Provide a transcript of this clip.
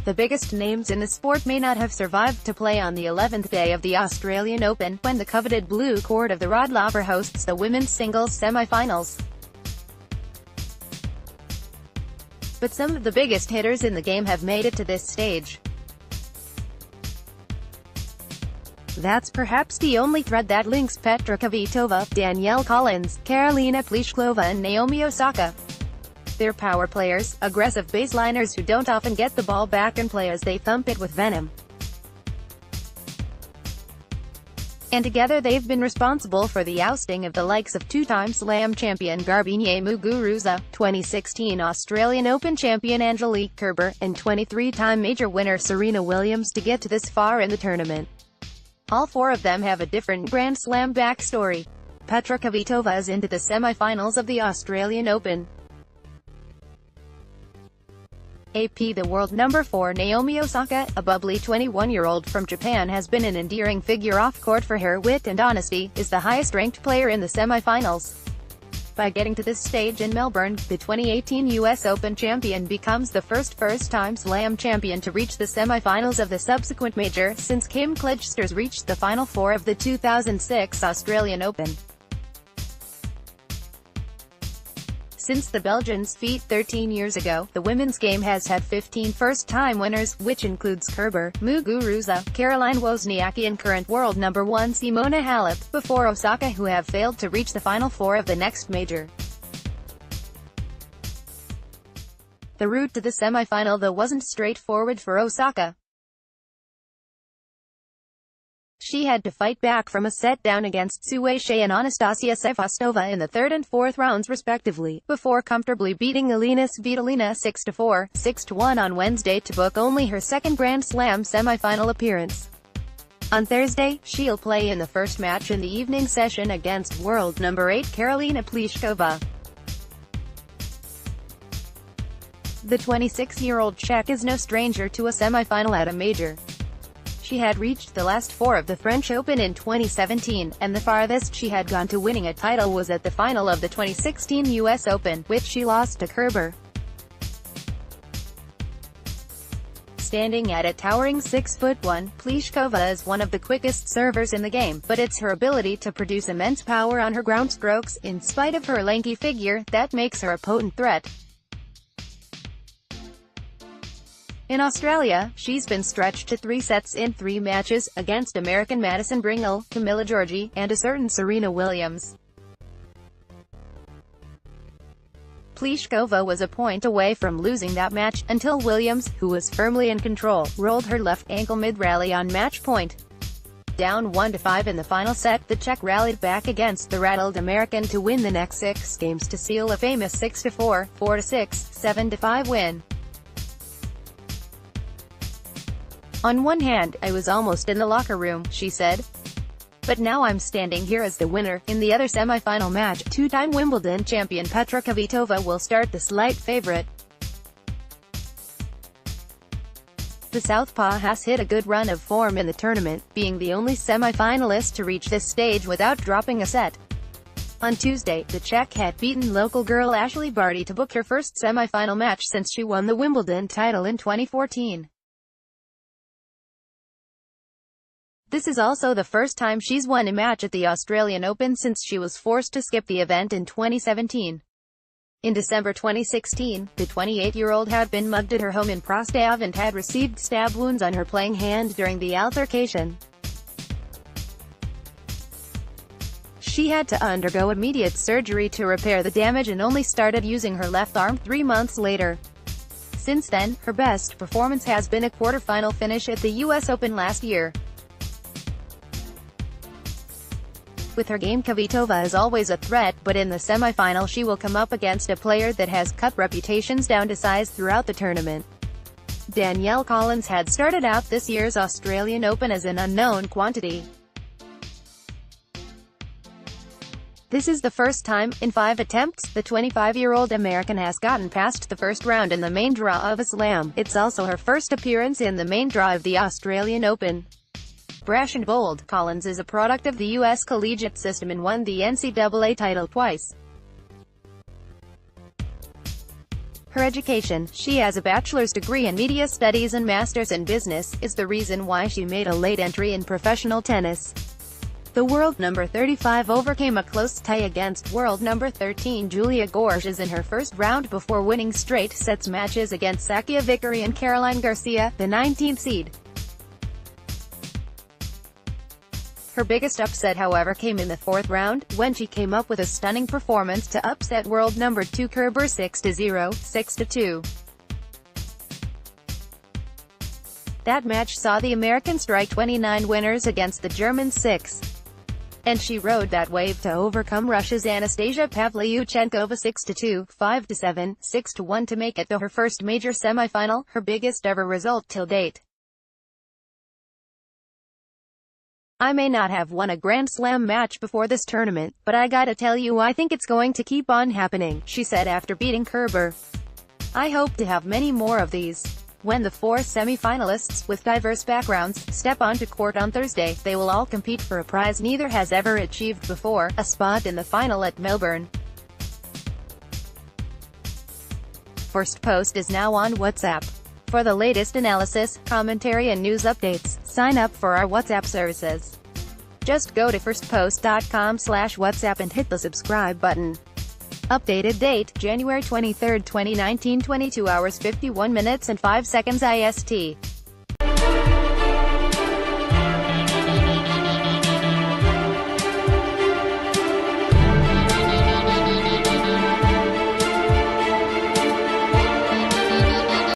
the biggest names in the sport may not have survived to play on the 11th day of the Australian Open, when the coveted blue court of the Rod Laver hosts the women's singles semi-finals. But some of the biggest hitters in the game have made it to this stage. That's perhaps the only thread that links Petra Kvitova, Danielle Collins, Karolina Pliskova and Naomi Osaka. They're power players, aggressive baseliners who don't often get the ball back and play as they thump it with venom. And together they've been responsible for the ousting of the likes of two-time Slam champion Karolina Muguruza, 2016 Australian Open champion Angelique Kerber, and 23-time major winner Serena Williams to get to this far in the tournament. All four of them have a different Grand Slam backstory. Petra Kvitova is into the semi-finals of the Australian Open. AP The world number 4 Naomi Osaka, a bubbly 21-year-old from Japan, has been an endearing figure off-court for her wit and honesty, is the highest-ranked player in the semi-finals. By getting to this stage in Melbourne, the 2018 US Open champion becomes the first-time Slam champion to reach the semi-finals of the subsequent major, since Kim Clijsters reached the Final Four of the 2006 Australian Open. Since the Belgians' feat 13 years ago, the women's game has had 15 first-time winners, which includes Kerber, Muguruza, Caroline Wozniacki and current world number 1 Simona Halep, before Osaka, who have failed to reach the Final Four of the next major. The route to the semi-final though wasn't straightforward for Osaka. She had to fight back from a set-down against Sue Shea and Anastasia Sevastova in the third and fourth rounds respectively, before comfortably beating Elina Svitolina 6-4, 6-1 on Wednesday to book only her second Grand Slam semi-final appearance. On Thursday, she'll play in the first match in the evening session against world number 8 Karolina Pliskova. The 26-year-old Czech is no stranger to a semi-final at a major. She had reached the last four of the French Open in 2017, and the farthest she had gone to winning a title was at the final of the 2016 US Open, which she lost to Kerber. Standing at a towering 6'1", Pliskova is one of the quickest servers in the game, but it's her ability to produce immense power on her ground strokes, in spite of her lanky figure, that makes her a potent threat. In Australia, she's been stretched to 3 sets in 3 matches, against American Madison Bringle, Camila Giorgi, and a certain Serena Williams. Pliskova was a point away from losing that match, until Williams, who was firmly in control, rolled her left ankle mid-rally on match point. Down 1-5 in the final set, the Czech rallied back against the rattled American to win the next 6 games to seal a famous 6-4, 4-6, 7-5 win. "On one hand, I was almost in the locker room," she said. "But now I'm standing here as the winner." In the other semi-final match, two-time Wimbledon champion Petra Kvitova will start the slight favorite. The southpaw has hit a good run of form in the tournament, being the only semi-finalist to reach this stage without dropping a set. On Tuesday, the Czech had beaten local girl Ashley Barty to book her first semi-final match since she won the Wimbledon title in 2014. This is also the first time she's won a match at the Australian Open since she was forced to skip the event in 2017. In December 2016, the 28-year-old had been mugged at her home in Prostov and had received stab wounds on her playing hand during the altercation. She had to undergo immediate surgery to repair the damage and only started using her left arm 3 months later. Since then, her best performance has been a quarter-final finish at the US Open last year. With her game, Kvitova is always a threat, but in the semi-final she will come up against a player that has cut reputations down to size throughout the tournament. Danielle Collins had started out this year's Australian Open as an unknown quantity. This is the first time, in 5 attempts, the 25-year-old American has gotten past the first round in the main draw of a Slam. It's also her first appearance in the main draw of the Australian Open. Brash and bold, Collins is a product of the U.S. collegiate system and won the NCAA title twice. Her education, she has a bachelor's degree in media studies and master's in business, is the reason why she made a late entry in professional tennis. The world number 35 overcame a close tie against world number 13 Julia Gorges in her first round before winning straight sets matches against Sakia Vickery and Caroline Garcia, the 19th seed. Her biggest upset, however, came in the fourth round, when she came up with a stunning performance to upset world number 2 Kerber 6-0, 6-2. That match saw the American strike 29 winners against the German 6. And she rode that wave to overcome Russia's Anastasia Pavlyuchenkova 6-2, 5-7, 6-1 to make it to her first major semifinal, her biggest ever result till date. I may not have won a Grand Slam match before this tournament, but I gotta tell you I think it's going to keep on happening, she said after beating Kerber. I hope to have many more of these. When the 4 semi-finalists, with diverse backgrounds, step onto court on Thursday, they will all compete for a prize neither has ever achieved before, a spot in the final at Melbourne. First Post is now on WhatsApp. For the latest analysis, commentary and news updates, sign up for our WhatsApp services. Just go to firstpost.com/WhatsApp and hit the subscribe button. Updated date, January 23, 2019, 22 hours 51 minutes and 5 seconds IST.